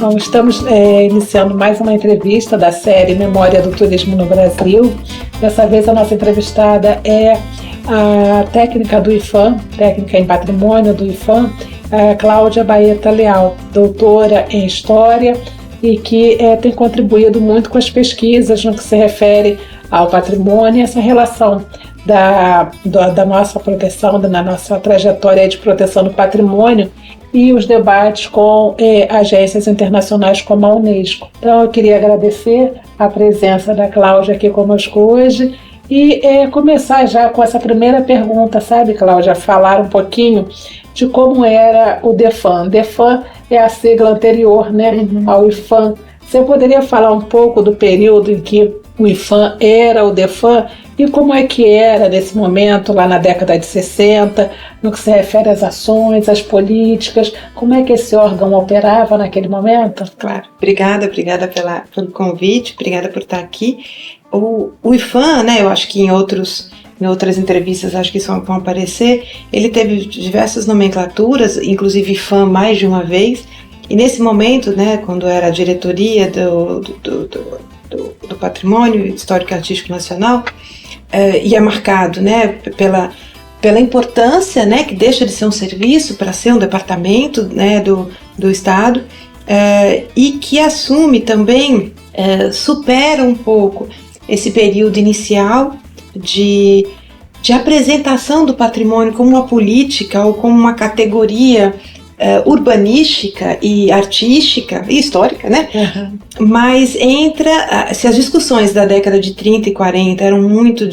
Bom, estamos iniciando mais uma entrevista da série Memória do Turismo no Brasil. Dessa vez a nossa entrevistada é a técnica do IPHAN, técnica em patrimônio do IPHAN, a Cláudia Baeta Leal, doutora em História e que tem contribuído muito com as pesquisas no que se refere ao patrimônio, essa relação da nossa proteção, da nossa trajetória de proteção do patrimônio e os debates com agências internacionais como a Unesco. Então eu queria agradecer a presença da Cláudia aqui conosco hoje e começar já com essa primeira pergunta, sabe, Cláudia? Falar um pouquinho de como era o DEFAN. DEFAN é a sigla anterior, né, ao IPHAN. Você poderia falar um pouco do período em que o IPHAN era o DEFAN e como é que era nesse momento, lá na década de 60, no que se refere às ações, às políticas, como é que esse órgão operava naquele momento? Claro, obrigada pelo convite, obrigada por estar aqui. O IPHAN, né, eu acho que em outras entrevistas acho que isso vão aparecer, ele teve diversas nomenclaturas, inclusive IPHAN mais de uma vez, e nesse momento, né, quando era a diretoria do Patrimônio Histórico e Artístico Nacional, e é marcado, né, pela importância, né, que deixa de ser um serviço para ser um departamento, né, do Estado, e que assume também, supera um pouco esse período inicial de apresentação do patrimônio como uma política ou como uma categoria urbanística e artística e histórica, né? Uhum. Mas se as discussões da década de 30 e 40 eram muito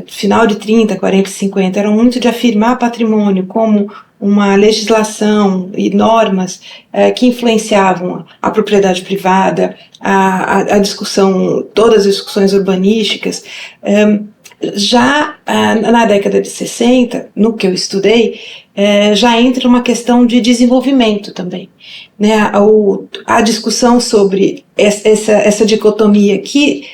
final de 30, 40 e 50, eram muito de afirmar patrimônio como uma legislação e normas que influenciavam a propriedade privada, a discussão, todas as discussões urbanísticas. Já na década de 60, no que eu estudei, já entra uma questão de desenvolvimento também, né? A discussão sobre essa dicotomia que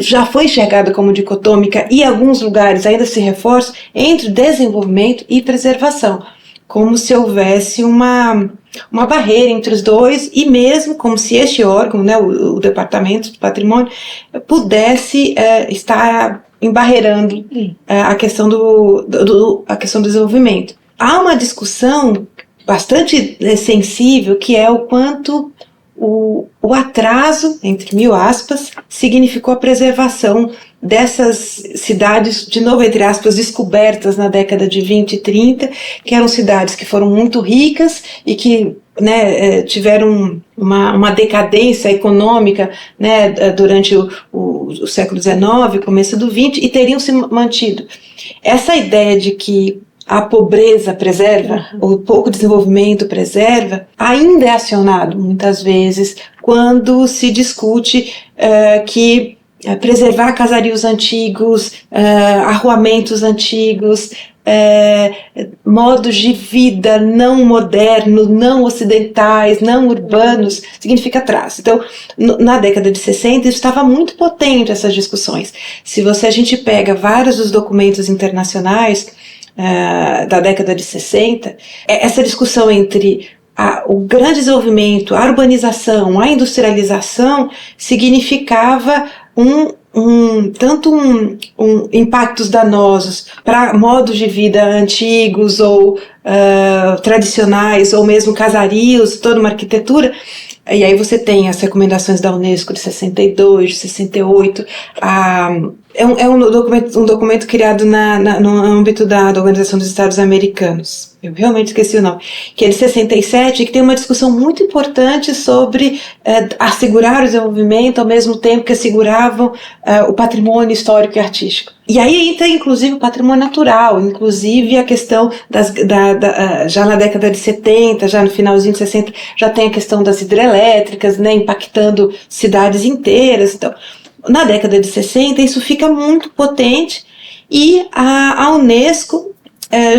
já foi enxergada como dicotômica e em alguns lugares ainda se reforça entre desenvolvimento e preservação, como se houvesse uma barreira entre os dois e mesmo como se este órgão, né, o Departamento do Patrimônio, pudesse estar embarreirando a questão do desenvolvimento. Há uma discussão bastante sensível que é o quanto o atraso, entre mil aspas, significou a preservação dessas cidades, de novo, entre aspas, descobertas na década de 20 e 30, que eram cidades que foram muito ricas e que, né, tiveram uma decadência econômica, né, durante o século XIX, começo do XX, e teriam se mantido. Essa ideia de que a pobreza preserva, o pouco desenvolvimento preserva, ainda é acionado muitas vezes quando se discute que preservar casarios antigos, arruamentos antigos, modos de vida não modernos, não ocidentais, não urbanos, significa atraso. Então, na década de 60, isso estava muito potente, essas discussões. Se a gente pega vários dos documentos internacionais da década de 60, essa discussão entre o grande desenvolvimento, a urbanização, a industrialização, significava tanto impactos danosos para modos de vida antigos ou tradicionais, ou mesmo casarios, toda uma arquitetura. E aí você tem as recomendações da Unesco de 62, de 68, é um documento criado no âmbito da Organização dos Estados Americanos, eu realmente esqueci o nome, que é de 67, que tem uma discussão muito importante sobre assegurar o desenvolvimento ao mesmo tempo que asseguravam o patrimônio histórico e artístico. E aí entra inclusive o patrimônio natural, inclusive a questão já na década de 70, já no finalzinho de 60, já tem a questão das hidrelétricas, né, impactando cidades inteiras. Então, na década de 60 isso fica muito potente e a Unesco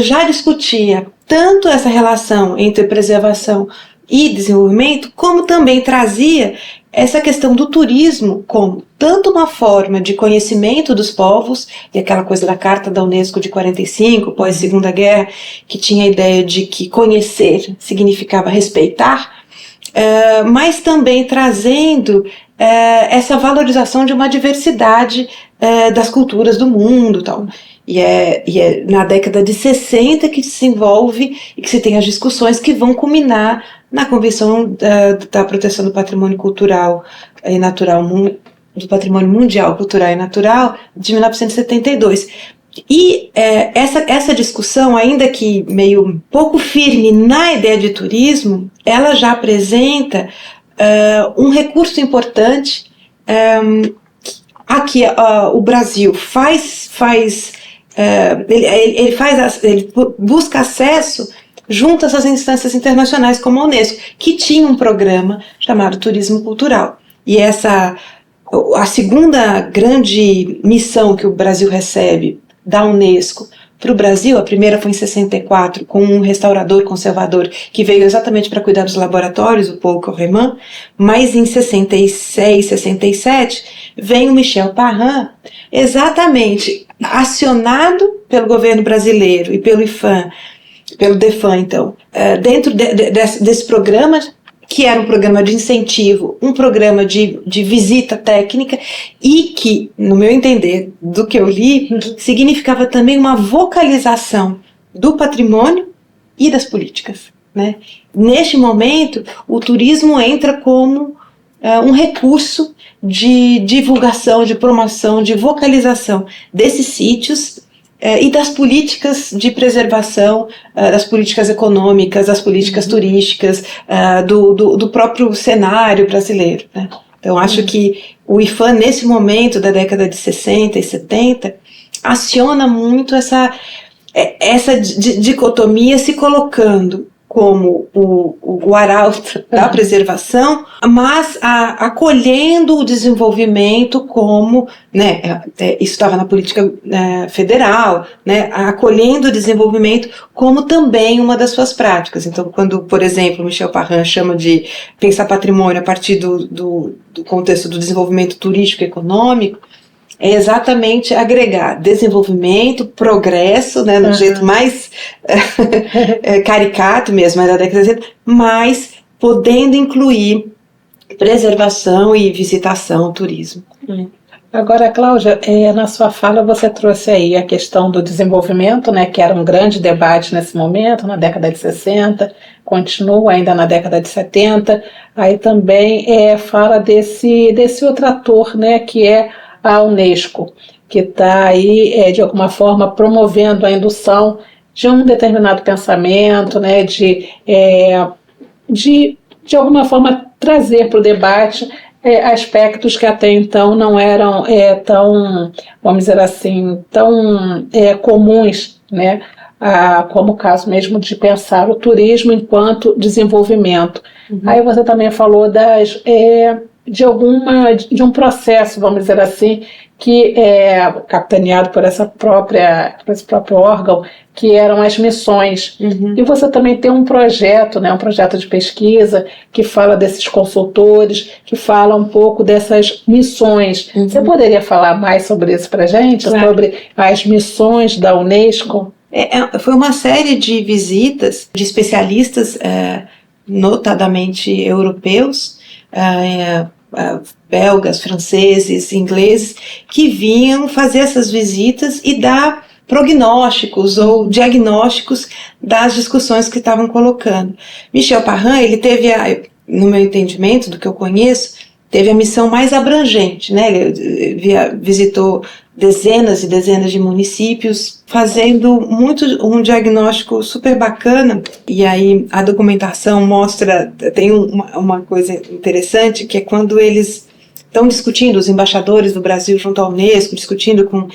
já discutia tanto essa relação entre preservação e desenvolvimento, como também trazia essa questão do turismo como tanto uma forma de conhecimento dos povos, e aquela coisa da Carta da Unesco de 45, pós-Segunda Guerra, que tinha a ideia de que conhecer significava respeitar, mas também trazendo essa valorização de uma diversidade das culturas do mundo, tal. E é na década de 60 que se desenvolve e que se tem as discussões que vão culminar na Convenção da Proteção do Patrimônio Cultural e Natural, do Patrimônio Mundial Cultural e Natural, de 1972. E essa discussão, ainda que meio pouco firme na ideia de turismo, ela já apresenta um recurso importante a que o Brasil ele busca acesso junto a essas instâncias internacionais como a Unesco, que tinha um programa chamado Turismo Cultural. E a segunda grande missão que o Brasil recebe da Unesco para o Brasil, a primeira foi em 64, com um restaurador conservador que veio exatamente para cuidar dos laboratórios, o Paul Correman, mas em 66, 67, vem o Michel Parrin, exatamente acionado pelo governo brasileiro e pelo IPHAN, pelo DEFAN, então, dentro desse programa, que era um programa de incentivo, um programa de visita técnica e que, no meu entender, do que eu li, significava também uma vocalização do patrimônio e das políticas, né? Neste momento, o turismo entra como um recurso de divulgação, de promoção, de vocalização desses sítios e das políticas de preservação, das políticas econômicas, das políticas turísticas, do próprio cenário brasileiro, né? Então, acho que o IPHAN, nesse momento da década de 60 e 70, aciona muito essa dicotomia, se colocando como o arauto da preservação, mas acolhendo o desenvolvimento como, né, isso estava na política federal, né, acolhendo o desenvolvimento como também uma das suas práticas. Então, quando, por exemplo, Michel Parrin chama de pensar patrimônio a partir do contexto do desenvolvimento turístico e econômico, é exatamente agregar desenvolvimento, progresso, né, no jeito mais caricato mesmo, da década de 60, mas podendo incluir preservação e visitação, turismo. Agora, Cláudia, na sua fala você trouxe aí a questão do desenvolvimento, né, que era um grande debate nesse momento, na década de 60, continua ainda na década de 70, aí também fala desse outro ator, né, que é a Unesco, que está aí, de alguma forma, promovendo a indução de um determinado pensamento, né, de alguma forma, trazer para o debate aspectos que até então não eram tão, vamos dizer assim, tão comuns, né, como o caso mesmo de pensar o turismo enquanto desenvolvimento. Aí você também falou de um processo, vamos dizer assim, que é capitaneado por esse próprio órgão, que eram as missões. E você também tem um projeto, né, um projeto de pesquisa que fala desses consultores, que fala um pouco dessas missões. Você poderia falar mais sobre isso para a gente? Claro. Sobre as missões da Unesco? Foi uma série de visitas de especialistas, notadamente europeus, belgas, franceses, ingleses, que vinham fazer essas visitas e dar prognósticos ou diagnósticos das discussões que estavam colocando. Michel Parrin, ele teve, no meu entendimento, do que eu conheço, teve a missão mais abrangente, né? Ele visitou dezenas e dezenas de municípios, fazendo um diagnóstico super bacana. E aí a documentação mostra, tem uma coisa interessante, que é quando eles estão discutindo, os embaixadores do Brasil junto à Unesco, discutindo com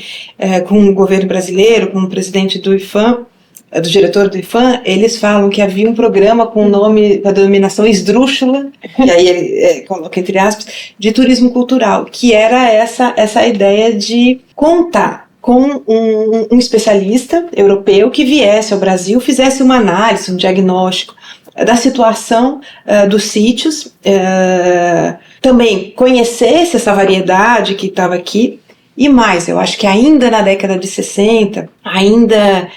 o governo brasileiro, com o presidente do IPHAN, do diretor do IPHAN, eles falam que havia um programa com o nome, da denominação esdrúxula, e aí ele coloca entre aspas, de turismo cultural, que era essa ideia de contar com um especialista europeu que viesse ao Brasil, fizesse uma análise, um diagnóstico da situação dos sítios, também conhecesse essa variedade que estava aqui, e mais, eu acho que ainda na década de 60, ainda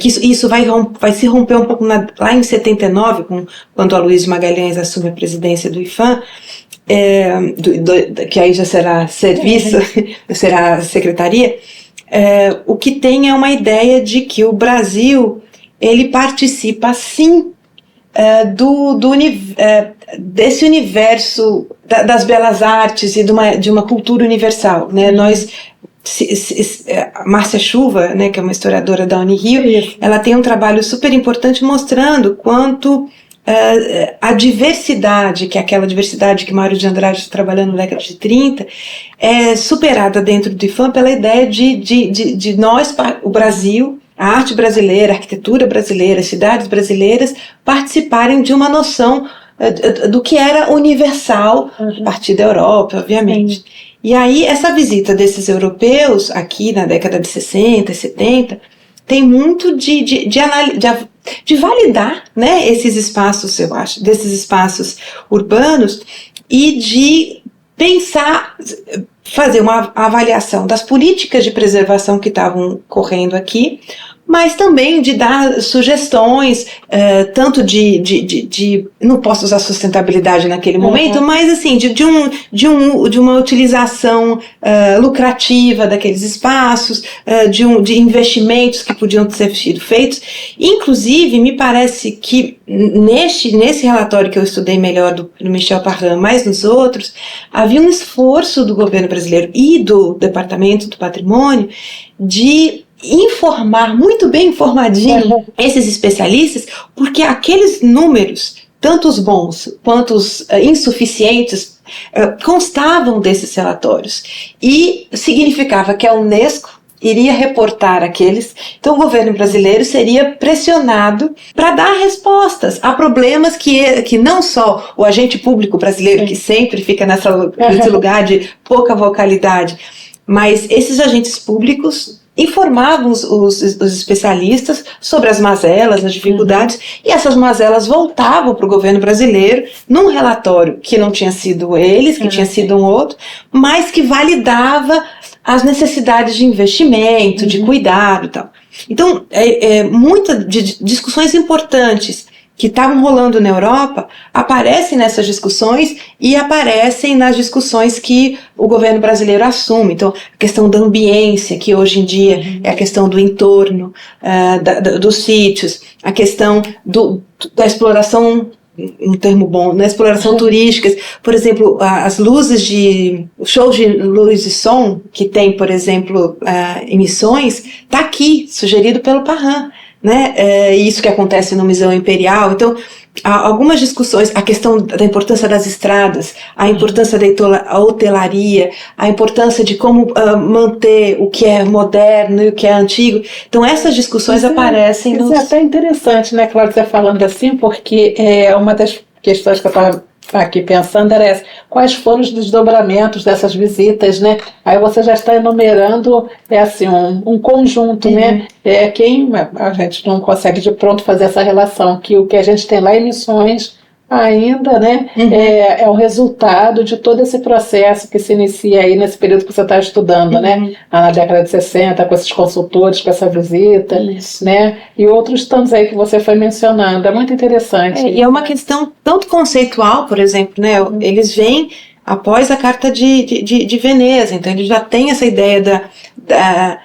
que isso vai se romper um pouco lá em 79, quando a Luiz de Magalhães assume a presidência do IPHAN, que aí já será serviço, será secretaria. O que tem é uma ideia de que o Brasil ele participa sim desse universo das belas artes e de uma cultura universal, né? Márcia Chuva, né, que é uma historiadora da Unirio, ela tem um trabalho super importante mostrando quanto a diversidade, que é aquela diversidade que Mário de Andrade está trabalhando na década de 30, é superada dentro do IPHAN pela ideia de nós, o Brasil, a arte brasileira, a arquitetura brasileira, as cidades brasileiras participarem de uma noção do que era universal, a partir da Europa, obviamente. E aí essa visita desses europeus aqui na década de 60 e 70 tem muito de validar, né, esses espaços, eu acho, desses espaços urbanos, e de pensar, fazer uma avaliação das políticas de preservação que estavam correndo aqui, mas também de dar sugestões, tanto não posso usar sustentabilidade naquele momento, mas assim, de uma utilização lucrativa daqueles espaços, de investimentos que podiam ter sido feitos. Inclusive, me parece que nesse relatório que eu estudei melhor do Michel Parram, mais nos outros, havia um esforço do governo brasileiro e do Departamento do Patrimônio de informar, muito bem informadinho, esses especialistas, porque aqueles números, tanto os bons quanto os insuficientes, constavam desses relatórios, e significava que a Unesco iria reportar aqueles, então o governo brasileiro seria pressionado para dar respostas a problemas que não só o agente público brasileiro, que sempre fica nesse lugar de pouca vocalidade, mas esses agentes públicos informavam os especialistas sobre as mazelas, as dificuldades, e essas mazelas voltavam para o governo brasileiro num relatório que não tinha sido eles, que tinha sido um outro, mas que validava as necessidades de investimento, de cuidado e tal. Então, muitas discussões importantes que estavam rolando na Europa aparecem nessas discussões e aparecem nas discussões que o governo brasileiro assume. Então, a questão da ambiência, que hoje em dia é a questão do entorno, dos sítios, a questão da exploração, um termo bom, na exploração turística. Por exemplo, as luzes os shows de luz e som, que tem, por exemplo, emissões, está aqui, sugerido pelo Parram. Né? Isso que acontece no Museu Imperial. Então, há algumas discussões, a questão da importância das estradas, a importância da hotelaria, a importância de como manter o que é moderno e o que é antigo. Então, essas discussões aparecem Isso é até interessante, né, Cláudia, você falando assim, porque uma das questões que eu estava aqui pensando era essa: quais foram os desdobramentos dessas visitas, né? Aí você já está enumerando assim, um conjunto, né? Quem a gente não consegue de pronto fazer essa relação, que o que a gente tem lá em Missões ainda, né, é o resultado de todo esse processo que se inicia aí nesse período que você está estudando, né, na década de 60, com esses consultores, com essa visita, né, e outros tantos aí que você foi mencionando. É muito interessante. E é uma questão tanto conceitual, por exemplo, né, eles vêm após a Carta de Veneza, então eles já têm essa ideia da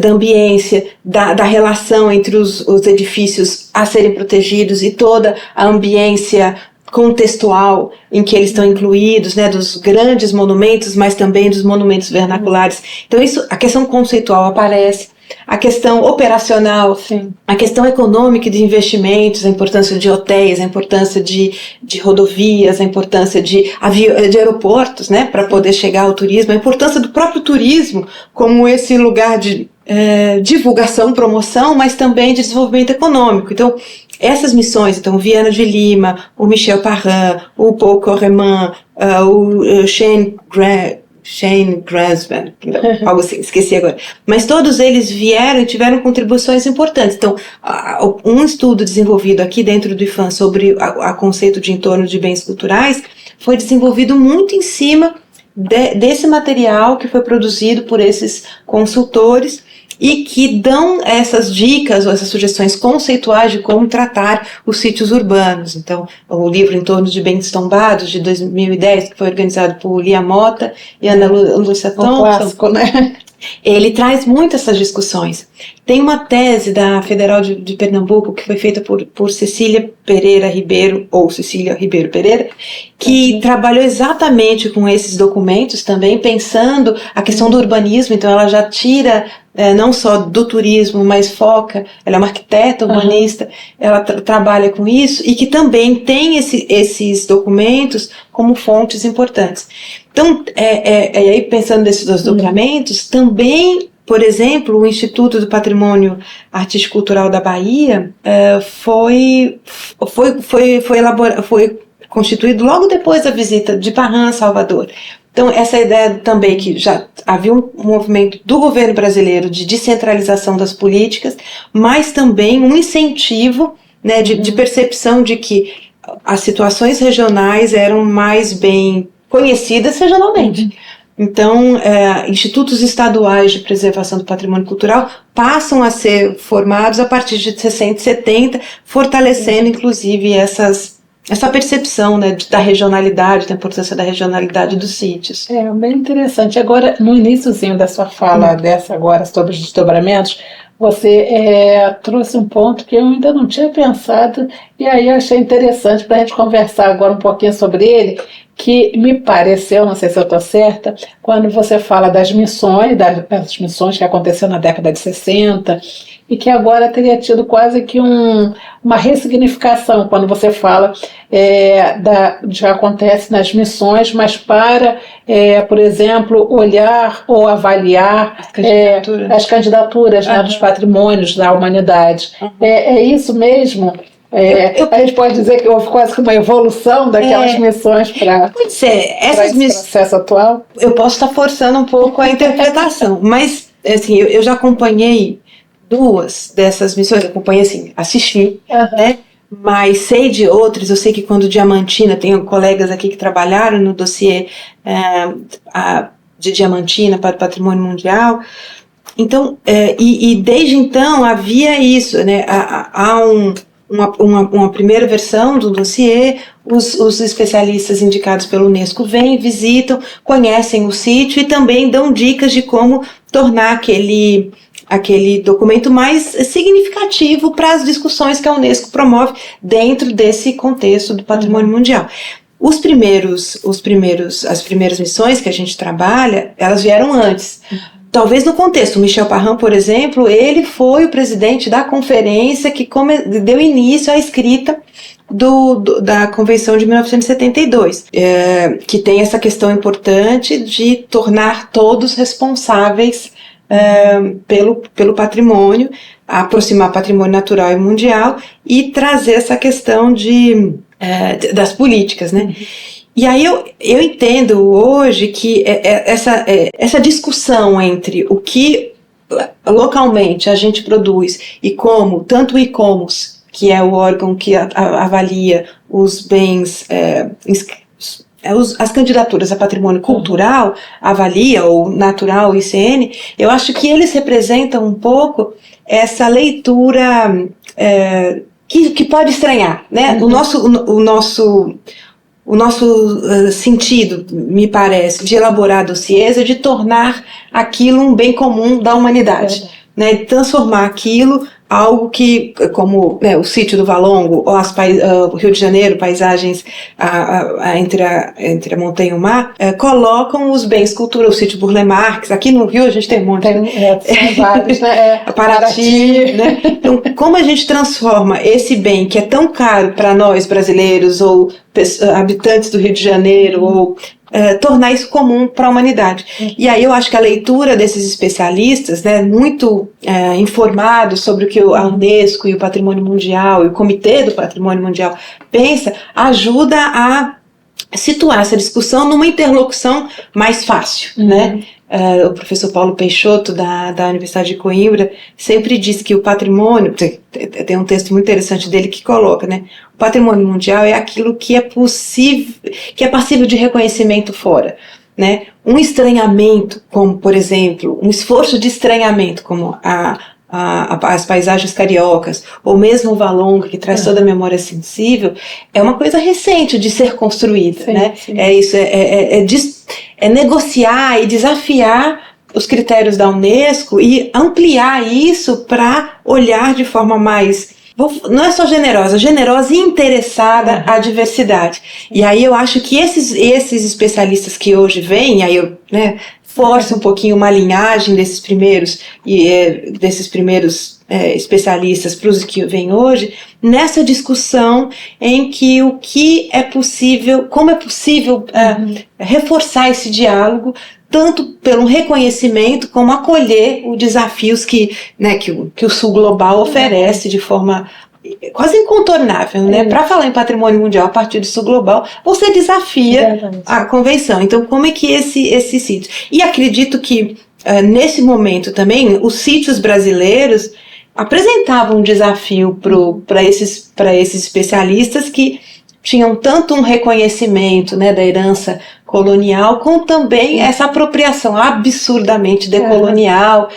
ambiência, da relação entre os edifícios a serem protegidos e toda a ambiência contextual em que eles estão incluídos, né, dos grandes monumentos, mas também dos monumentos vernaculares. Então a questão conceitual aparece, a questão operacional, a questão econômica e de investimentos, a importância de hotéis, a importância de rodovias, a importância de aeroportos, né, para poder chegar ao turismo, a importância do próprio turismo como esse lugar de divulgação, promoção, mas também de desenvolvimento econômico. Então, essas missões, então, Viana de Lima, o Michel Parram, o Paul Coreman, o Shane Grasman, algo assim, esqueci agora. Mas todos eles vieram e tiveram contribuições importantes. Então, um estudo desenvolvido aqui dentro do IPHAN sobre o conceito de entorno de bens culturais foi desenvolvido muito em cima desse material que foi produzido por esses consultores, e que dão essas dicas ou essas sugestões conceituais de como tratar os sítios urbanos. Então, o livro Em Torno de Bens Tombados, de 2010, que foi organizado por Lia Mota e Ana Lúcia Thompson. Um clássico, né? Ele traz muito essas discussões. Tem uma tese da Federal de Pernambuco que foi feita por Cecília Pereira Ribeiro, ou Cecília Ribeiro Pereira, que trabalhou exatamente com esses documentos também, pensando a questão do urbanismo. Então ela já tira não só do turismo, mas foca, ela é uma arquiteta urbanista, ela trabalha com isso, e que também tem esses documentos como fontes importantes. Então, aí pensando nesses desdobramentos, também, por exemplo, o Instituto do Patrimônio Artístico e Cultural da Bahia foi constituído logo depois da visita de Parran a Salvador. Então, essa ideia também que já havia um movimento do governo brasileiro de descentralização das políticas, mas também um incentivo, né, de percepção de que as situações regionais eram mais bem conhecidas regionalmente. Então, institutos estaduais de preservação do patrimônio cultural passam a ser formados a partir de 60 e 70, fortalecendo, inclusive, essa percepção, né, da regionalidade, da importância da regionalidade dos sítios. Bem interessante. Agora, no iniciozinho da sua fala, dessa agora sobre os desdobramentos, você trouxe um ponto que eu ainda não tinha pensado, e aí eu achei interessante para a gente conversar agora um pouquinho sobre ele, que me pareceu, não sei se eu estou certa, quando você fala das missões que aconteceram na década de 60, e que agora teria tido quase que uma ressignificação quando você fala de que acontece nas missões, mas para, por exemplo, olhar ou avaliar as candidaturas né, dos patrimônios da humanidade. É isso mesmo? A gente pode dizer que houve quase que uma evolução daquelas missões para esse processo atual? Eu posso estar forçando um pouco a interpretação, mas assim, eu já acompanhei 2 dessas missões, acompanhei assim, assisti, né? Mas sei de outros. Eu sei que quando Diamantina, tenho colegas aqui que trabalharam no dossiê de Diamantina para o Patrimônio Mundial. Então, e desde então havia isso, né? Há uma primeira versão do dossiê, os especialistas indicados pelo Unesco vêm, visitam, conhecem o sítio e também dão dicas de como tornar aquele documento mais significativo para as discussões que a Unesco promove dentro desse contexto do patrimônio mundial. As primeiras missões que a gente trabalha, elas vieram antes. Talvez no contexto, o Michel Parran, por exemplo, ele foi o presidente da conferência que deu início à escrita da Convenção de 1972, que tem essa questão importante de tornar todos responsáveis pelo patrimônio, aproximar patrimônio natural e mundial e trazer essa questão das políticas, né? E aí eu entendo hoje que essa discussão entre o que localmente a gente produz e como, tanto o ICOMOS, que é o órgão que avalia os bens, as candidaturas a patrimônio cultural, avalia, ou natural, ICN, eu acho que eles representam um pouco essa leitura que pode estranhar, né? O nosso sentido, me parece, de elaborar dossiês é de tornar aquilo um bem comum da humanidade, né? De transformar aquilo algo que, como o sítio do Valongo, ou o Rio de Janeiro, paisagens entre a montanha e o mar, colocam os bens culturais, o sítio Burle Marx. Aqui no Rio a gente tem um monte, tem vários, né? Paraty, né? Então, como a gente transforma esse bem que é tão caro para nós brasileiros, ou habitantes do Rio de Janeiro, ou tornar isso comum para a humanidade. E aí eu acho que a leitura desses especialistas, né, muito informados sobre o que a Unesco e o Patrimônio Mundial e o Comitê do Patrimônio Mundial pensa, ajuda a situar essa discussão numa interlocução mais fácil, né? O professor Paulo Peixoto, da Universidade de Coimbra, sempre diz que o patrimônio, tem um texto muito interessante dele que coloca, né? O patrimônio mundial é aquilo que é possível, que é passível de reconhecimento fora. né, um estranhamento, como, por exemplo, um esforço de estranhamento, como as paisagens cariocas, ou mesmo o Valongo, que traz toda a memória sensível, é uma coisa recente de ser construída, sim, né? Sim. É isso, é negociar e desafiar os critérios da Unesco e ampliar isso para olhar de forma mais, não é só generosa e interessada à diversidade. E aí eu acho que esses especialistas que hoje vêm, aí eu, né, forço um pouquinho uma linhagem desses primeiros especialistas para os que vêm hoje, nessa discussão em que o que é possível, como é possível reforçar esse diálogo, tanto pelo reconhecimento como acolher os desafios que o Sul Global oferece de forma quase incontornável, né? Para falar em patrimônio mundial a partir do Sul Global, você desafia a convenção. Então, como é que esse sítio? E acredito que, nesse momento também, os sítios brasileiros apresentavam um desafio para esses especialistas que tinham tanto um reconhecimento, né, da herança colonial, como também essa apropriação absurdamente decolonial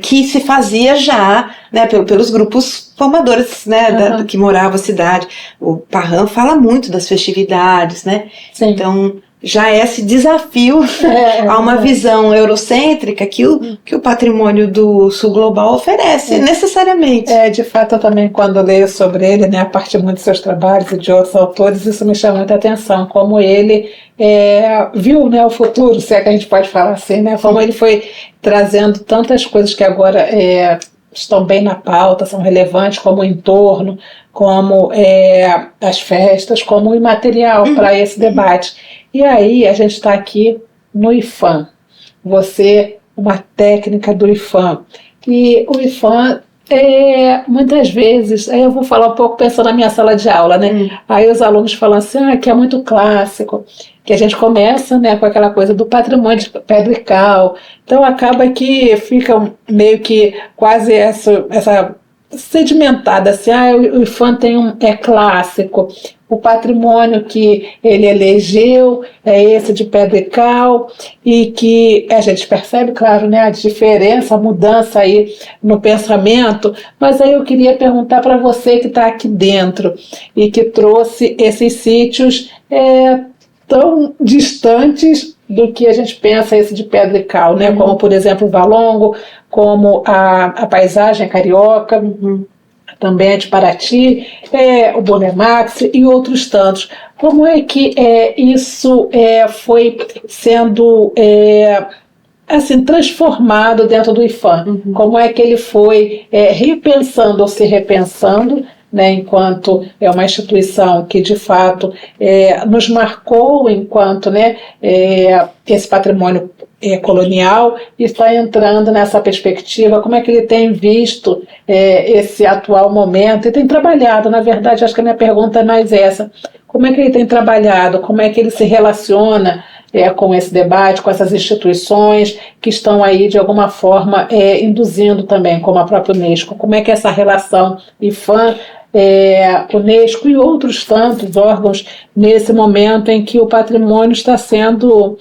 que se fazia já, né, pelos grupos formadores, né, que moravam na cidade. O Parham fala muito das festividades, né? Sim. Então já é esse desafio a uma visão eurocêntrica que o patrimônio do Sul Global oferece, necessariamente. De fato, eu também, quando leio sobre ele, né, a partir muito dos seus trabalhos e de outros autores, isso me chama muita atenção, como ele viu, né, o futuro, se é que a gente pode falar assim, né, como ele foi trazendo tantas coisas que agora estão bem na pauta, são relevantes, como o entorno, como as festas, como o imaterial para esse debate. E aí a gente está aqui no IPHAN, você, uma técnica do IPHAN, e o IPHAN muitas vezes, aí eu vou falar um pouco pensando na minha sala de aula, né? Aí os alunos falam assim, que é muito clássico, que a gente começa, né, com aquela coisa do patrimônio de pedra e cal, então acaba que fica meio que quase essa sedimentada, assim, o IPHAN é clássico, o patrimônio que ele elegeu é esse de pedra e cal, e que a gente percebe, claro, né, a diferença, a mudança aí no pensamento, mas aí eu queria perguntar para você que está aqui dentro e que trouxe esses sítios tão distantes do que a gente pensa esse de pedra e cal, né? Como, por exemplo, o Valongo, como a paisagem carioca, também a de Paraty, o Bonemax e outros tantos. Como é que isso foi sendo assim, transformado dentro do IPHAN? Como é que ele foi repensando ou se repensando, né, enquanto é uma instituição que de fato nos marcou enquanto, né, esse patrimônio colonial, e está entrando nessa perspectiva? Como é que ele tem visto esse atual momento e tem trabalhado? Na verdade, acho que a minha pergunta é mais essa: como é que ele tem trabalhado, como é que ele se relaciona com esse debate, com essas instituições que estão aí de alguma forma induzindo também, como a própria Unesco? Como é que é essa relação IPHAN, Unesco e outros tantos órgãos nesse momento em que o patrimônio está sendo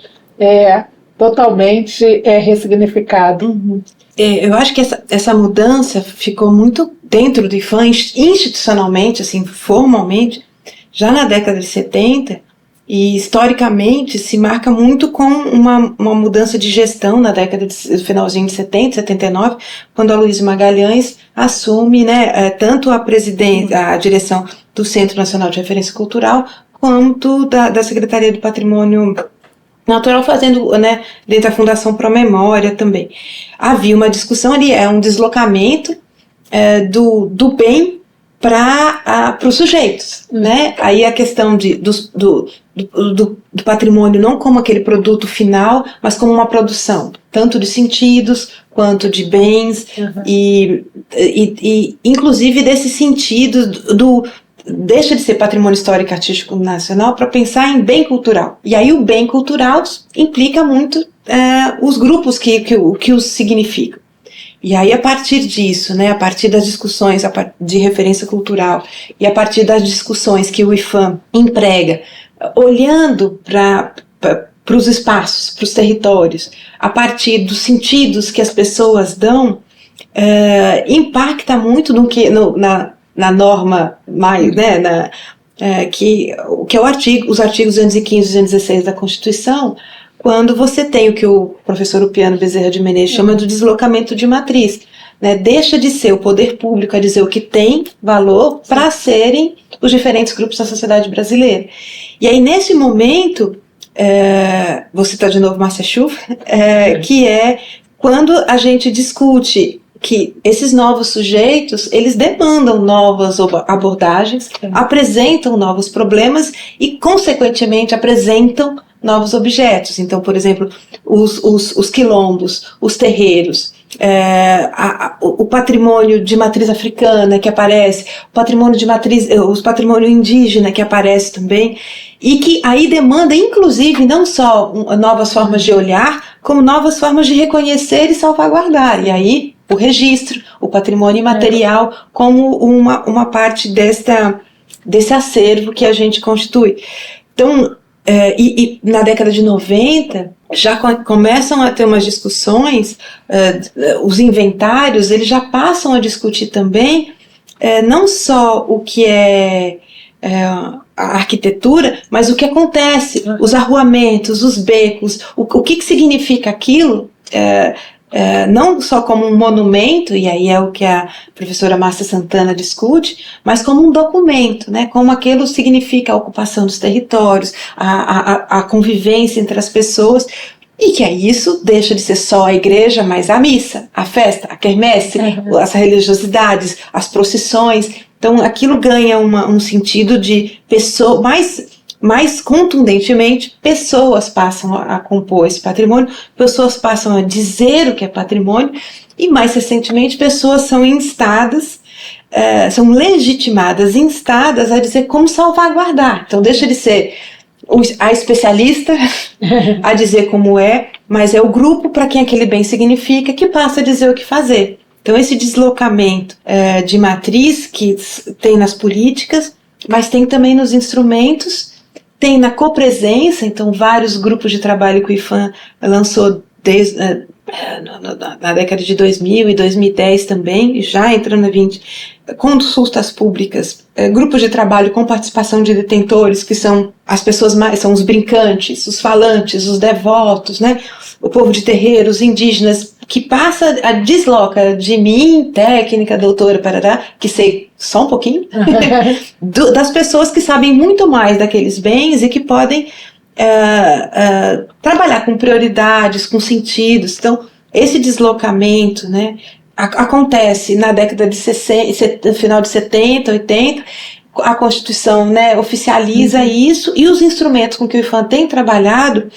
totalmente ressignificado? Eu acho que essa mudança ficou muito dentro do IPHAN, institucionalmente, assim, formalmente, já na década de 70, e historicamente se marca muito com uma mudança de gestão na década finalzinho de 70, 79, quando a Luísa Magalhães assume, né, tanto a direção do Centro Nacional de Referência Cultural, quanto da Secretaria do Patrimônio Natural, fazendo, né, dentro da Fundação Pro Memória também. Havia uma discussão ali, um deslocamento do bem para os sujeitos, né? Aí a questão do patrimônio não como aquele produto final, mas como uma produção, tanto de sentidos quanto de bens, e inclusive desse sentido deixa de ser patrimônio histórico artístico nacional para pensar em bem cultural. E aí o bem cultural implica muito os grupos que os significam. E aí, a partir disso, né, a partir das discussões de referência cultural e a partir das discussões que o IPHAN emprega, olhando para os espaços, para os territórios, a partir dos sentidos que as pessoas dão, impacta muito na norma mais, né, que é os artigos 215 e 216 da Constituição, quando você tem o que o professor Upiano Bezerra de Menezes chama de deslocamento de matriz, né, deixa de ser o poder público a dizer o que tem valor para serem os diferentes grupos da sociedade brasileira. E aí, nesse momento, vou citar de novo Márcia Schuff, que é quando a gente discute que esses novos sujeitos, eles demandam novas abordagens, apresentam novos problemas e, consequentemente, apresentam novos objetos. Então, por exemplo, os quilombos, os terreiros, o patrimônio de matriz africana que aparece, o patrimônio indígena que aparece também, e que aí demanda, inclusive, não só novas formas de olhar, como novas formas de reconhecer e salvaguardar. E aí, o registro, o patrimônio imaterial como uma parte desse acervo que a gente constitui. Então, e na década de 90, já começam a ter umas discussões, os inventários, eles já passam a discutir também, não só o que é a arquitetura, mas o que acontece, os arruamentos, os becos, o que significa aquilo, não só como um monumento, e aí é o que a professora Márcia Santana discute, mas como um documento, né, como aquilo significa a ocupação dos territórios, a convivência entre as pessoas, e que aí isso deixa de ser só a igreja, mas a missa, a festa, a quermesse, as religiosidades, as procissões. Então aquilo ganha um sentido de pessoa, mais contundentemente, pessoas passam a compor esse patrimônio, pessoas passam a dizer o que é patrimônio, e mais recentemente pessoas são instadas, são legitimadas, instadas a dizer como salvaguardar. Então deixa de ser a especialista a dizer como mas é o grupo para quem aquele bem significa que passa a dizer o que fazer. Então esse deslocamento de matriz que tem nas políticas, mas tem também nos instrumentos, tem na copresença. Então vários grupos de trabalho que o IPHAN lançou desde na década de 2000 e 2010 também, já entrando na 20, consultas públicas, grupos de trabalho com participação de detentores, que são as pessoas são os brincantes, os falantes, os devotos, né? O povo de terreiro, os indígenas, que desloca de mim, técnica, doutora, parará, que sei só um pouquinho, das pessoas que sabem muito mais daqueles bens e que podem trabalhar com prioridades, com sentidos. Então, esse deslocamento, né, acontece na década de 60, final de 70, 80, a Constituição, né, oficializa isso, e os instrumentos com que o IPHAN tem trabalhado,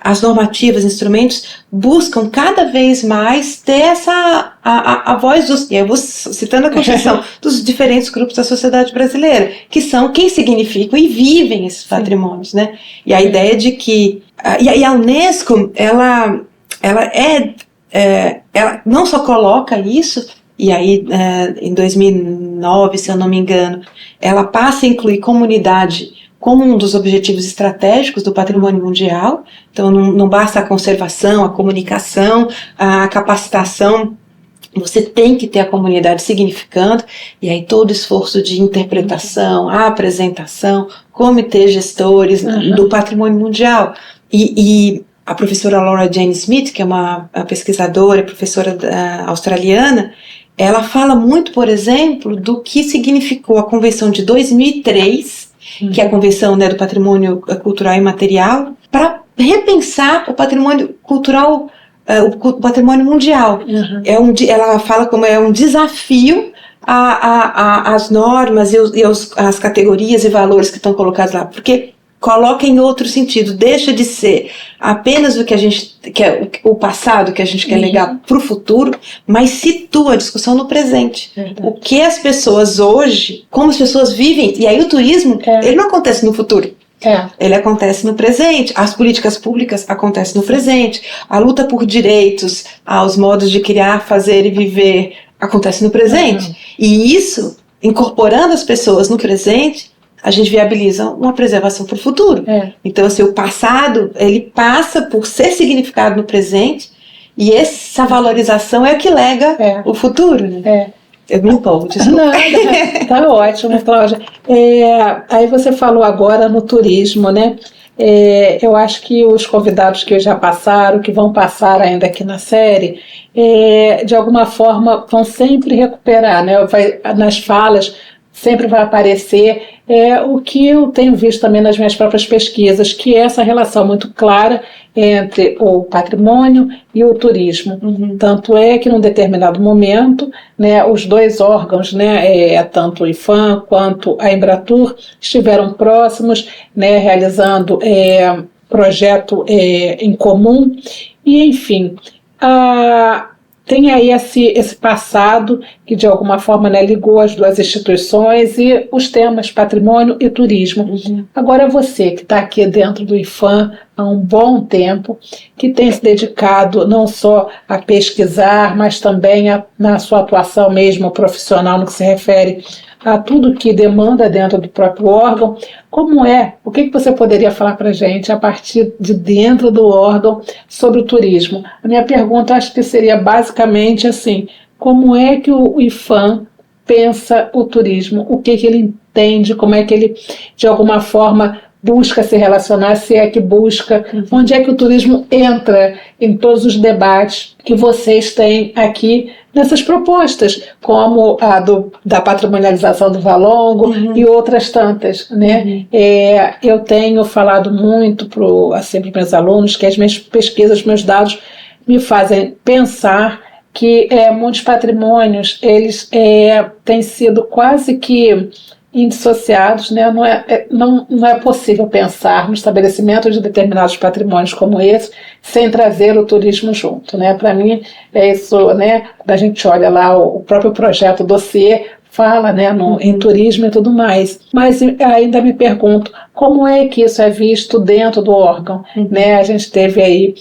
as normativas, instrumentos, buscam cada vez mais ter a voz dos, e eu vou citando a Constituição, dos diferentes grupos da sociedade brasileira, que são quem significam e vivem esses patrimônios, né? E a ideia de que a Unesco, ela não só coloca isso, e aí em 2009, se eu não me engano, ela passa a incluir comunidade como um dos objetivos estratégicos do patrimônio mundial. Então não basta a conservação, a comunicação, a capacitação, você tem que ter a comunidade significando, e aí todo esforço de interpretação, a apresentação, comitês gestores do patrimônio mundial. E a professora Laura Jane Smith, que é uma pesquisadora e professora australiana, ela fala muito, por exemplo, do que significou a Convenção de 2003, que é a Convenção, né, do Patrimônio Cultural e Imaterial, para repensar o patrimônio cultural, o patrimônio mundial. Ela fala como é um desafio às normas e às categorias e valores que estão colocados lá, porque coloca em outro sentido, deixa de ser apenas o que a gente quer, o passado que a gente quer legar para o futuro, mas situa a discussão no presente. O que as pessoas hoje, como as pessoas vivem, e aí o turismo, ele não acontece no futuro. Ele acontece no presente, as políticas públicas acontecem no presente, a luta por direitos, aos modos de criar, fazer e viver acontece no presente. E isso, incorporando as pessoas no presente, a gente viabiliza uma preservação para o futuro. Então, assim, o passado, ele passa por ser significado no presente, e essa valorização é o que lega o futuro, né? Eu me empolgo, desculpa. Tá ótimo, Cláudia. Aí você falou agora no turismo, né? Eu acho que os convidados que já passaram, que vão passar ainda aqui na série, de alguma forma vão sempre recuperar, né? Nas falas sempre vai aparecer o que eu tenho visto também nas minhas próprias pesquisas, que é essa relação muito clara entre o patrimônio e o turismo. Tanto é que num determinado momento, né, os dois órgãos, né, tanto o IPHAN quanto a Embratur, estiveram próximos, né, realizando projeto em comum, e enfim, tem aí esse passado que de alguma forma, né, ligou as duas instituições e os temas patrimônio e turismo. Agora você que está aqui dentro do IPHAN há um bom tempo, que tem se dedicado não só a pesquisar, mas também na sua atuação mesmo profissional no que se refere a tudo que demanda dentro do próprio órgão, o que você poderia falar para a gente a partir de dentro do órgão sobre o turismo? A minha pergunta acho que seria basicamente assim, como é que o IPHAN pensa o turismo? O que ele entende? Como é que ele, de alguma forma, busca se relacionar, se é que busca? Onde é que o turismo entra em todos os debates que vocês têm aqui nessas propostas, como a da patrimonialização do Valongo e outras tantas, né? Eu tenho falado muito para os meus alunos que as minhas pesquisas, meus dados me fazem pensar que muitos patrimônios eles têm sido quase que indissociados, né? Não é possível pensar no estabelecimento de determinados patrimônios como esse sem trazer o turismo junto, né? Para mim é isso, né? Quando a gente olha lá o próprio projeto dossiê fala, né, em turismo e tudo mais, mas ainda me pergunto como é que isso é visto dentro do órgão, né? A gente teve aí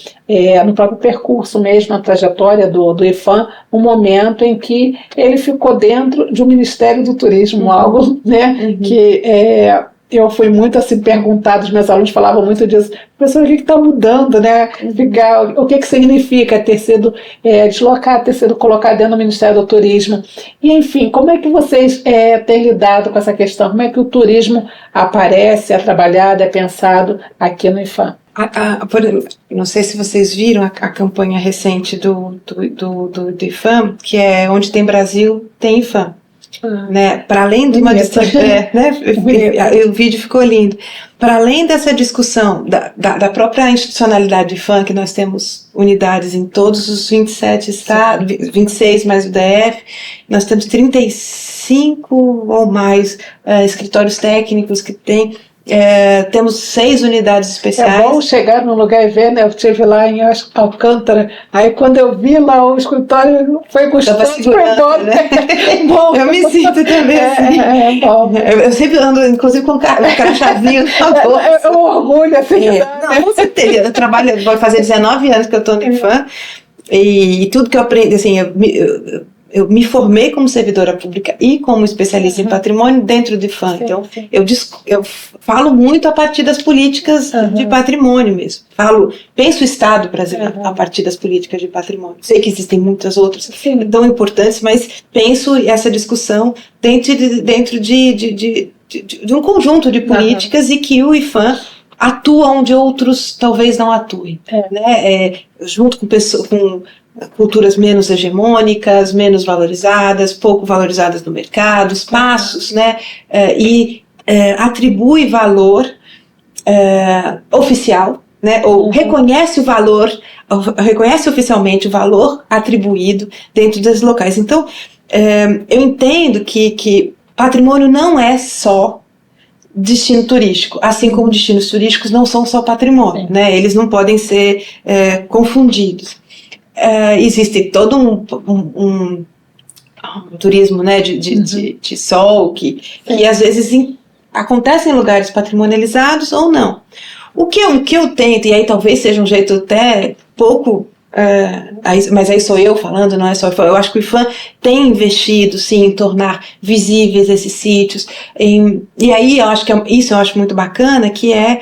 no próprio percurso mesmo, na trajetória do IPHAN, um momento em que ele ficou dentro de um Ministério do Turismo, algo, né, que eu fui muito assim perguntado, os meus alunos falavam muito disso, professor, o que está mudando, né? O que significa ter sido deslocado, ter sido colocado dentro do Ministério do Turismo? E enfim, como é que vocês têm lidado com essa questão? Como é que o turismo aparece, é trabalhado, é pensado aqui no IPHAN? Não sei se vocês viram a campanha recente do IPHAN, que é Onde Tem Brasil, Tem IPHAN. Né? Para além de uma discussão, né? O vídeo ficou lindo. Para além dessa discussão da própria institucionalidade do IPHAN, que nós temos unidades em todos os 27 estados, 26 mais o DF, nós temos 35 ou mais escritórios técnicos que têm. Temos 6 unidades especiais. É bom chegar num lugar e ver, né? Eu estive lá em Alcântara, aí quando eu vi lá o escritório foi gostoso, foi bom, né? Bom. Eu me sinto também assim. Bom. Eu sempre ando, inclusive, com um crachazinho na bolsa. É um orgulho, assim. Não, com certeza. Eu trabalho, vou fazer 19 anos que eu estou no IPHAN, e tudo que eu aprendi, assim, eu me formei como servidora pública e como especialista em patrimônio dentro do IPHAN. Então, eu falo muito a partir das políticas de patrimônio mesmo. Penso o Estado brasileiro a partir das políticas de patrimônio. Sei que existem muitas outras tão importantes, mas penso essa discussão dentro de um conjunto de políticas e que o IPHAN atua onde outros talvez não atuem. Né? Junto com culturas menos hegemônicas, menos valorizadas, pouco valorizadas no mercado, espaços, né? E atribui valor oficial, né? Ou reconhece o valor, reconhece oficialmente o valor atribuído dentro desses locais. Então, eu entendo que patrimônio não é só destino turístico, assim como destinos turísticos não são só patrimônio, né? Eles não podem ser confundidos. Existe todo um turismo, né, de sol que às vezes acontece em lugares patrimonializados ou não. O que eu tento, e aí talvez seja um jeito até pouco mas aí sou eu falando, não é só o IFAM. Eu acho que o IFAM tem investido, sim, em tornar visíveis esses sítios. E aí isso eu acho muito bacana, que é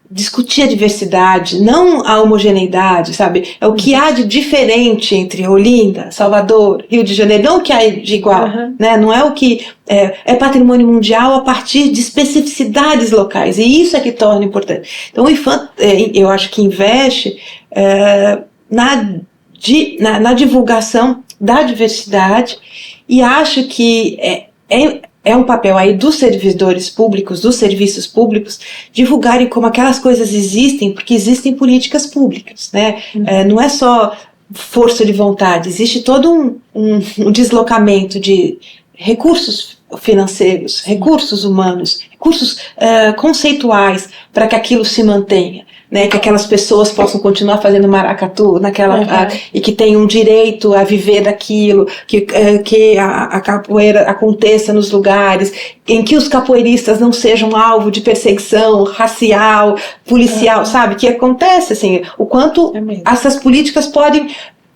discutir a diversidade, não a homogeneidade, sabe? É o que há de diferente entre Olinda, Salvador, Rio de Janeiro, não o que há de igual, né? Não é o que é patrimônio mundial a partir de especificidades locais, e isso é que torna importante. Então o IFAM, eu acho que investe na divulgação da diversidade, e acho que é um papel aí dos servidores públicos, dos serviços públicos, divulgarem como aquelas coisas existem, porque existem políticas públicas, né? Não é só força de vontade, existe todo um deslocamento de recursos financeiros, recursos humanos, recursos conceituais para que aquilo se mantenha. Né, que aquelas pessoas possam continuar fazendo maracatu e que tenham direito a viver daquilo, que a capoeira aconteça nos lugares, em que os capoeiristas não sejam alvo de perseguição racial, policial, sabe? Que acontece, assim, o quanto essas políticas podem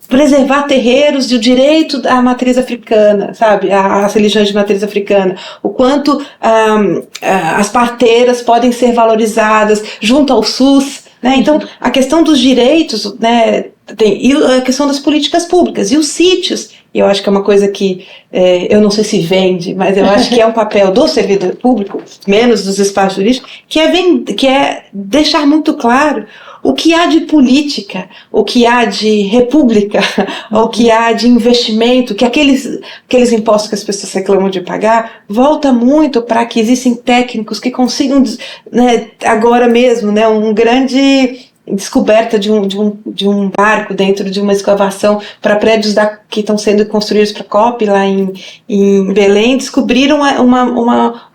preservar terreiros e o direito da matriz africana, sabe, as religiões de matriz africana, o quanto as parteiras podem ser valorizadas junto ao SUS, né? Então a questão dos direitos, né, e a questão das políticas públicas e os sítios, eu acho que é uma coisa que eu não sei se vende, mas eu acho que é um papel do servidor público, menos dos espaços turísticos, que é deixar muito claro o que há de política, o que há de república, o que há de investimento, que aqueles impostos que as pessoas reclamam de pagar, volta muito para que existem técnicos que consigam, né, agora mesmo, né, um grande descoberta de um barco dentro de uma escavação para prédios que estão sendo construídos para a COP lá em Belém, descobriram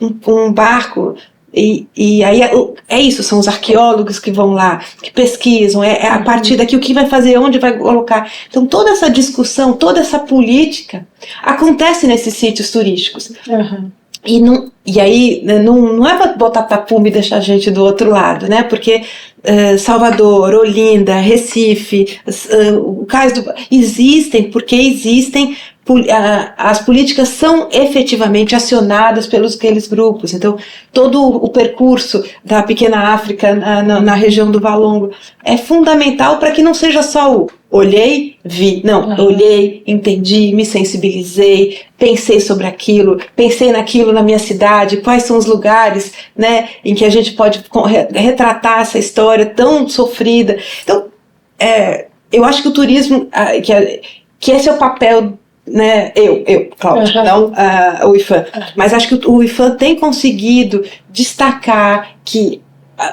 um barco. E aí é isso, são os arqueólogos que vão lá, que pesquisam, a partir daqui o que vai fazer, onde vai colocar. Então toda essa discussão, toda essa política acontece nesses sítios turísticos. E aí não é para botar tapume e deixar a gente do outro lado, né? Porque Salvador, Olinda, Recife, o Cais do existem porque existem. As políticas são efetivamente acionadas pelos aqueles grupos. Então todo o percurso da Pequena África na região do Valongo é fundamental para que não seja só o olhei, vi, não, olhei, entendi, me sensibilizei, pensei sobre aquilo, pensei naquilo na minha cidade, quais são os lugares, né, em que a gente pode retratar essa história tão sofrida. Então eu acho que o turismo, que esse é o papel, né, Cláudia, não o IFAM, mas acho que o IFAM tem conseguido destacar que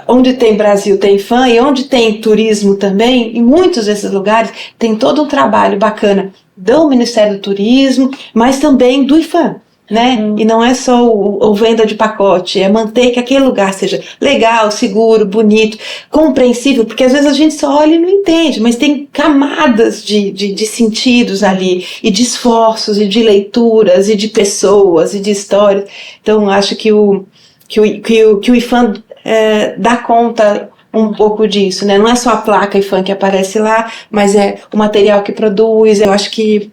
onde tem Brasil tem IFAM, e onde tem turismo também, em muitos desses lugares tem todo um trabalho bacana do Ministério do Turismo, mas também do IFAM, né? E não é só o venda de pacote, é manter que aquele lugar seja legal, seguro, bonito, compreensível, porque às vezes a gente só olha e não entende, mas tem camadas de sentidos ali, e de esforços, e de leituras, e de pessoas, e de histórias. Então acho que o IFAM dá conta um pouco disso, né? Não é só a placa IFAM que aparece lá, mas é o material que produz. Eu acho que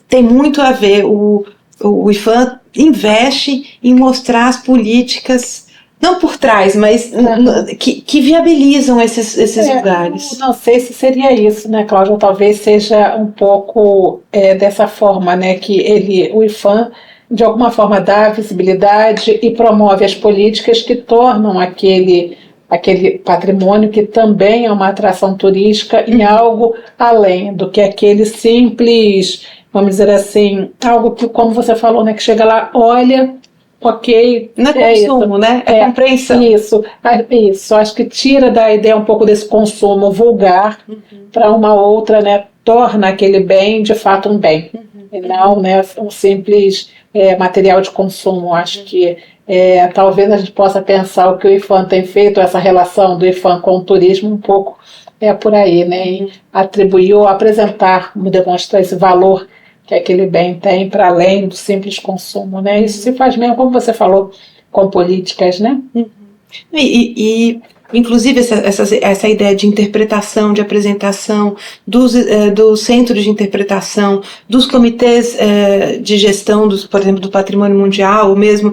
tem muito a ver. O IFAM investe em mostrar as políticas, não por trás, mas que viabilizam esses lugares. Não sei se seria isso, né, Cláudia? Talvez seja um pouco dessa forma, né, que o IFAM de alguma forma dá visibilidade e promove as políticas que tornam aquele patrimônio, que também é uma atração turística, em algo além do que aquele simples, vamos dizer assim, algo que, como você falou, né, que chega lá, olha, ok, não é consumo, né? É compreensão. Isso, acho que tira da ideia um pouco desse consumo vulgar para uma outra, né, torna aquele bem de fato um bem, e não, né, um simples material de consumo. Acho que talvez a gente possa pensar o que o IFAM tem feito, essa relação do IFAM com o turismo, um pouco por aí, né, em atribuir ou apresentar, demonstrar esse valor que aquele bem tem para além do simples consumo, né? Isso se faz mesmo, como você falou, com políticas, né? E inclusive essa ideia de interpretação, de apresentação, dos centros de interpretação, dos comitês de gestão, por exemplo, do patrimônio mundial, ou mesmo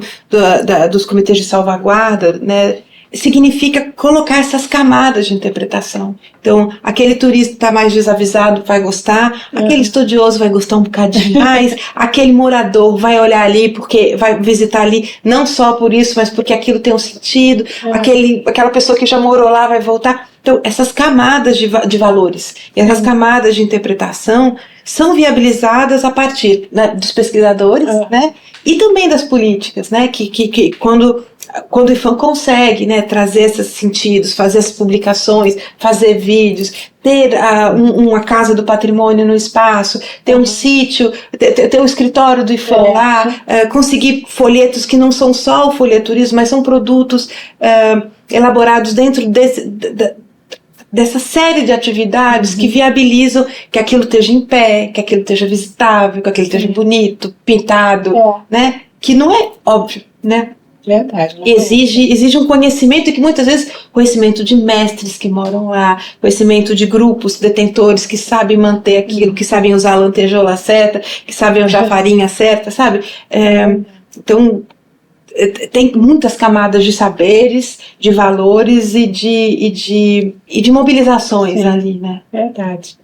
dos comitês de salvaguarda, né, significa colocar essas camadas de interpretação. Então, aquele turista mais desavisado vai gostar, aquele estudioso vai gostar um bocadinho mais, aquele morador vai olhar ali porque vai visitar ali não só por isso, mas porque aquilo tem um sentido, aquela pessoa que já morou lá vai voltar. Então, essas camadas de valores, essas camadas de interpretação são viabilizadas a partir, né, dos pesquisadores, né, e também das políticas, né, que quando o IFAM consegue, né, trazer esses sentidos, fazer as publicações, fazer vídeos, ter uma casa do patrimônio no espaço, ter um sítio, ter um escritório do IFAM lá, conseguir folhetos que não são só o folheturismo, mas são produtos elaborados dentro dessa série de atividades que viabilizam que aquilo esteja em pé, que aquilo esteja visitável, que aquilo esteja bonito, pintado, né? Que não é óbvio, né? Verdade. Exige um conhecimento, que muitas vezes conhecimento de mestres que moram lá, conhecimento de grupos detentores que sabem manter aquilo, que sabem usar a lantejola certa, que sabem usar a farinha certa, sabe? Então, tem muitas camadas de saberes, de valores e de mobilizações ali, né? Verdade.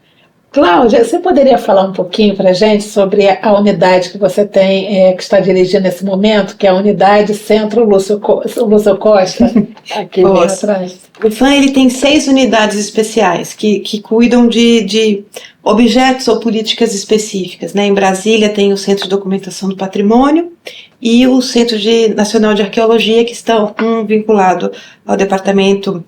Cláudia, você poderia falar um pouquinho para a gente sobre a unidade que você tem, que está dirigindo nesse momento, que é a unidade Centro Lúcio Costa, aqui bem atrás? O IFAM, ele tem 6 unidades especiais que cuidam de objetos ou políticas específicas, né? Em Brasília tem o Centro de Documentação do Patrimônio e o Centro Nacional de Arqueologia, que estão vinculado ao departamento.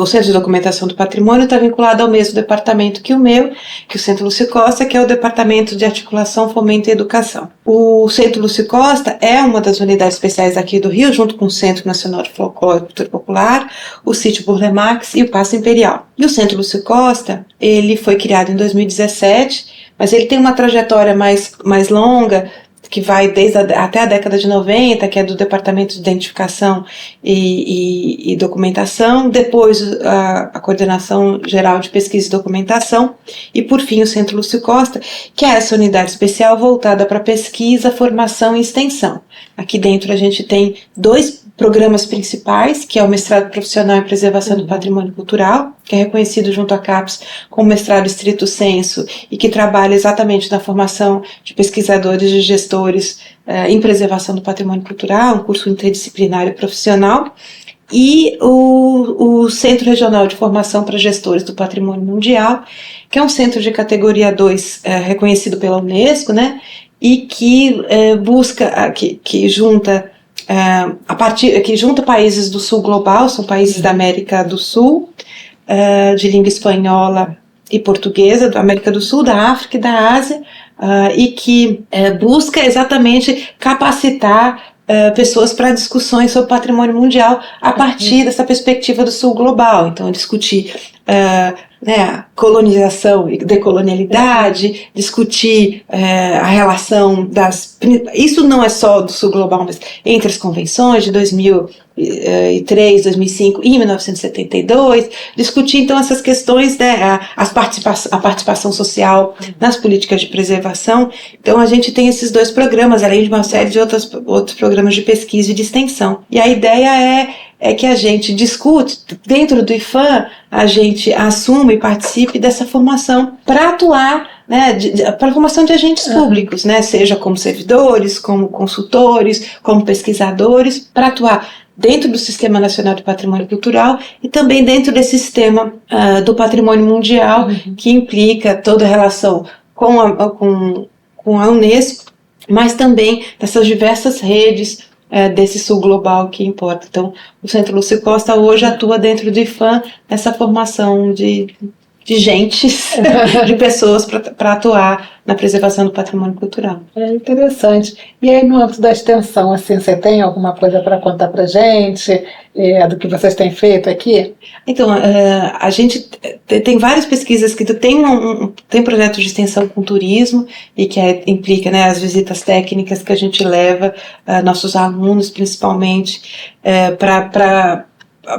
O Centro de Documentação do Patrimônio está vinculado ao mesmo departamento que o meu, que o Centro Lúcio Costa, que é o Departamento de Articulação, Fomento e Educação. O Centro Lúcio Costa é uma das unidades especiais aqui do Rio, junto com o Centro Nacional de Folclore e Cultura Popular, o Sítio Burle Marx e o Paço Imperial. E o Centro Lúcio Costa, ele foi criado em 2017, mas ele tem uma trajetória mais longa, que vai até a década de 90, que é do Departamento de Identificação e Documentação, depois a Coordenação Geral de Pesquisa e Documentação, e por fim o Centro Lúcio Costa, que é essa unidade especial voltada para pesquisa, formação e extensão. Aqui dentro a gente tem 2 programas principais, que é o mestrado profissional em preservação do patrimônio cultural, que é reconhecido junto à CAPES como mestrado estrito sensu e que trabalha exatamente na formação de pesquisadores e gestores em preservação do patrimônio cultural, um curso interdisciplinar e profissional, e o Centro Regional de Formação para Gestores do Patrimônio Mundial, que é um centro de categoria 2 reconhecido pela Unesco, né, e que busca, que junta que junta países do sul global, são países da América do Sul, de língua espanhola e portuguesa, da América do Sul, da África e da Ásia, e que busca exatamente capacitar pessoas para discussões sobre patrimônio mundial a partir dessa perspectiva do sul global. Então, discutir colonização e decolonialidade, discutir a relação isso não é só do sul global, mas entre as convenções de 2003, 2005 e 1972, discutir então essas questões, né, a participação social nas políticas de preservação. Então a gente tem esses 2 programas, além de uma série de outros programas de pesquisa e de extensão. E a ideia é que a gente discute, dentro do IFAM, a gente assuma e participe dessa formação para atuar, né, para a formação de agentes públicos, né, seja como servidores, como consultores, como pesquisadores, para atuar dentro do Sistema Nacional do Patrimônio Cultural e também dentro desse sistema do patrimônio mundial, que implica toda a relação com a Unesco, mas também dessas diversas redes desse sul global que importa. Então, o Centro Lúcio Costa hoje atua dentro do IFAM nessa formação de gentes, de pessoas para atuar na preservação do patrimônio cultural. É interessante. E aí, no âmbito da extensão, assim, você tem alguma coisa para contar para a gente do que vocês têm feito aqui? Então, a gente tem várias pesquisas que tem projetos de extensão com turismo e que implica, né, as visitas técnicas que a gente leva, nossos alunos principalmente, para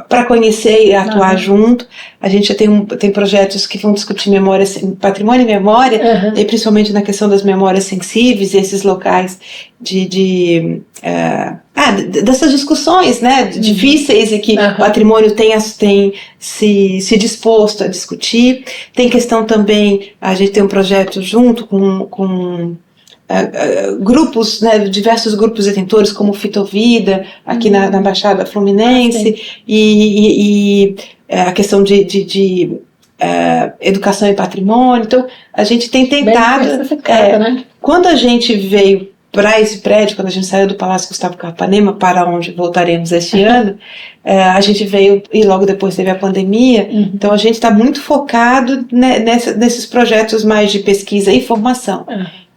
para conhecer e atuar junto. A gente já tem projetos que vão discutir memória, patrimônio e memória, e principalmente na questão das memórias sensíveis, esses locais dessas discussões, né, difíceis, e que o patrimônio tem se disposto a discutir. Tem questão também, a gente tem um projeto junto com grupos, né, diversos grupos detentores, como o Fitovida, aqui na Baixada Fluminense, e a questão de educação e patrimônio. Então, a gente tem tentado, né? Quando a gente veio para esse prédio, quando a gente saiu do Palácio Gustavo Capanema, para onde voltaremos este ano, a gente veio, e logo depois teve a pandemia, então a gente está muito focado, né, nesses projetos mais de pesquisa e formação.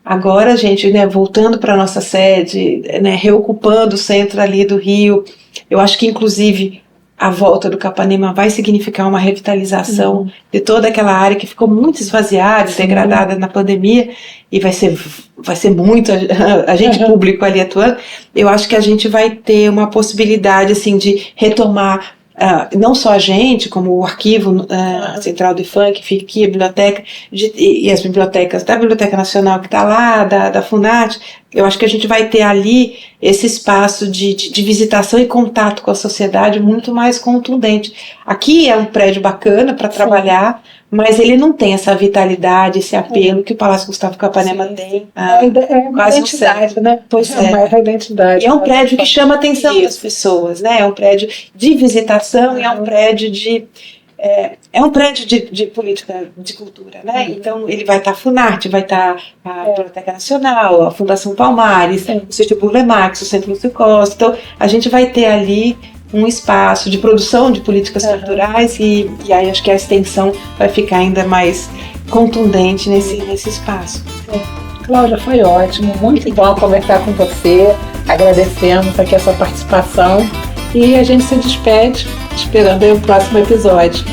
Agora a gente, né, voltando para a nossa sede, né, reocupando o centro ali do Rio, eu acho que inclusive a volta do Capanema vai significar uma revitalização de toda aquela área que ficou muito esvaziada, degradada na pandemia, e vai ser muito a gente público ali atuando. Eu acho que a gente vai ter uma possibilidade, assim, de retomar não só a gente, como o arquivo central do IPHAN, que fica aqui, a biblioteca, e as bibliotecas da Biblioteca Nacional que está lá, da FUNAT. Eu acho que a gente vai ter ali esse espaço de visitação e contato com a sociedade muito mais contundente. Aqui é um prédio bacana para trabalhar, mas ele não tem essa vitalidade, esse apelo que o Palácio Gustavo Capanema tem. É uma identidade, né? Pois é identidade. E é um prédio que chama a atenção das pessoas, né? É um prédio de visitação e é um prédio de política de cultura, né? Então ele vai estar a Funarte, vai estar a Biblioteca Nacional, a Fundação Palmares, o Sítio Burle Marx, o Centro Lúcio Costa. Então a gente vai ter ali um espaço de produção de políticas culturais, e aí acho que a extensão vai ficar ainda mais contundente nesse espaço. Cláudia, foi ótimo, muito bom conversar com você, agradecemos aqui a sua participação, e a gente se despede esperando aí o próximo episódio.